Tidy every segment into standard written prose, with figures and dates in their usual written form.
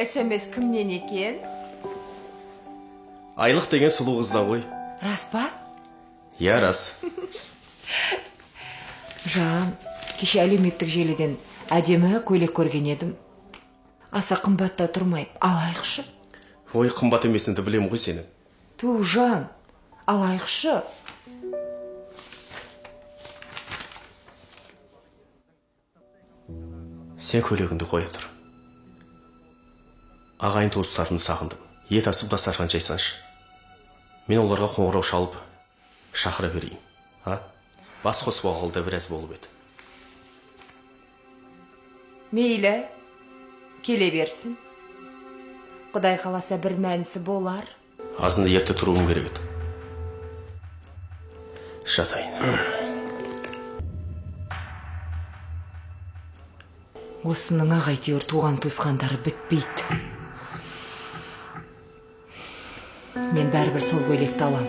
СМС кімнен екен? Айлық деген сұлу қыздан ғой. Рас па? Я, рас. Жан, кеше әлеуметтік желіден әдемі көйлек көрген едім. Аса қымбатта тұрмай, алайықшы. Ой, қымбат емесінді білем ғой сені. Ту, Жан, алайықшы. Сен көйлегіңді қоя тұр. Ағайын туыстарымды сағындым. Ет асып дастархан жайсаңшы. Мен оларға қоңырау шалып шақыра берейін. Бас қосып алғалы біраз болып еді. Мейлі, келе берсін. Құдай қаласа бір мәнісі болар. Азында ерте тұруым керек еді. Жатайын. Осының ағайтеуір туған туысқандары бітпейді. Мен бәрібір сол көйлекті алам.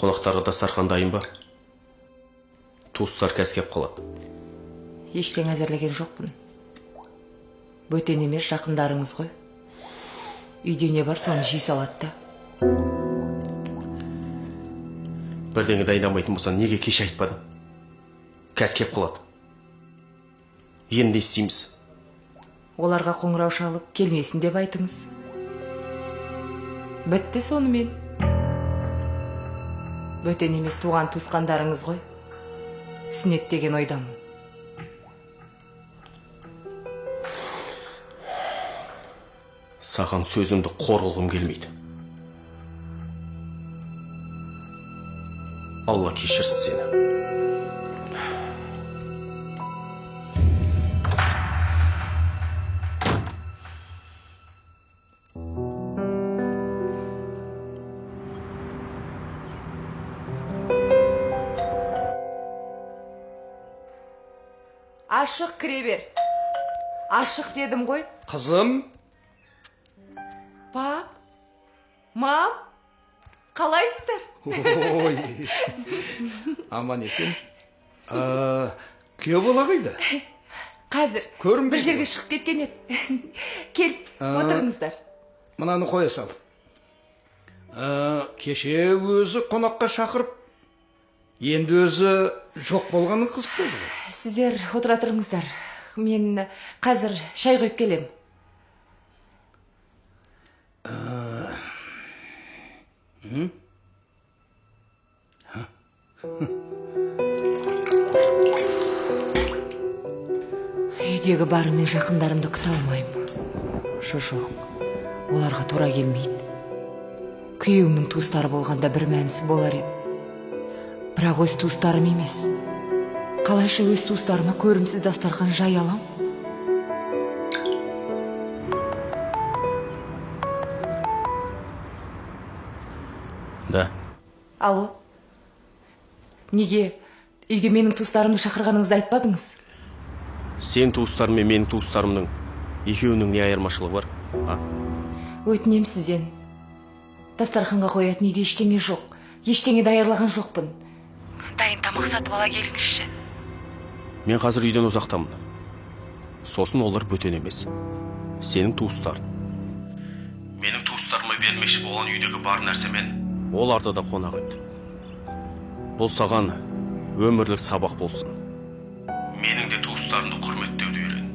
Қонақтарға дастархан дайын ба? Туыстар кәскеп қалады. Ештен әзірлеген жоқпын. Бөтен емес, жақындарыңыз ғой. Үйде не бар, соны жей салады да. Бірдеңе дайындамайтын болсаң, неге кеш айтпадың? Кәскеп қалады. Енді не істейміз? Оларға қоңырау шалып, келмесін деп айтыңыз. Бітті сонымен. Бөтен емес, туған туысқандарыңыз ғой. Сүннет деген ойдамын. Саған сөзімді қор қылғым келмейді. Алла кешірсін сені. Ашық кіре бер. Ашық дедім ғой. Қызым. Пап, мам, қалайсыздар? Ой, аман есен. Күйеу бала қайда? Қазір бір жерге шығып кеткен еді. Келіп, отырыңыздар. Мынаны қоя сал. Кеше өзі қонаққа шақырып, енді өзі жоқ болғанын қызық болды. Сіздер отыра тұрыңыздар. Мен қазір шай қойып келем. Үйдегі барымен жақындарымды күте алмаймын. Жоқ, оларға тура келмейді. Күйеуімнің туыстары болғанда бір мәнісі болар еді. Бірақ өз туыстарым емес. Қалайша өз туыстарыма көрімсіз дастархан жай алам? Да. Алло. Неге үйге менің туыстарымды шақырғаныңызды айтпадыңыз? Сен туыстарым мен менің туыстарымның екеуінің не айырмашылығы бар? Өтінем сізден. Дастарханға қоятын үйде ештеңе жоқ. Ештеңе даярлаған жоқпын. Дайын тамақ сатып ала келіңізші. Мен қазір үйден ұзақтамын. Сосын олар бөтен емес. Сенің туыстарың. Менің туыстарыма бермекші болған үйдегі бар нәрсемен оларды да қонақ ет. Бұл саған өмірлік сабақ болсын. Менің де туыстарымды құрметтеуді үйрен.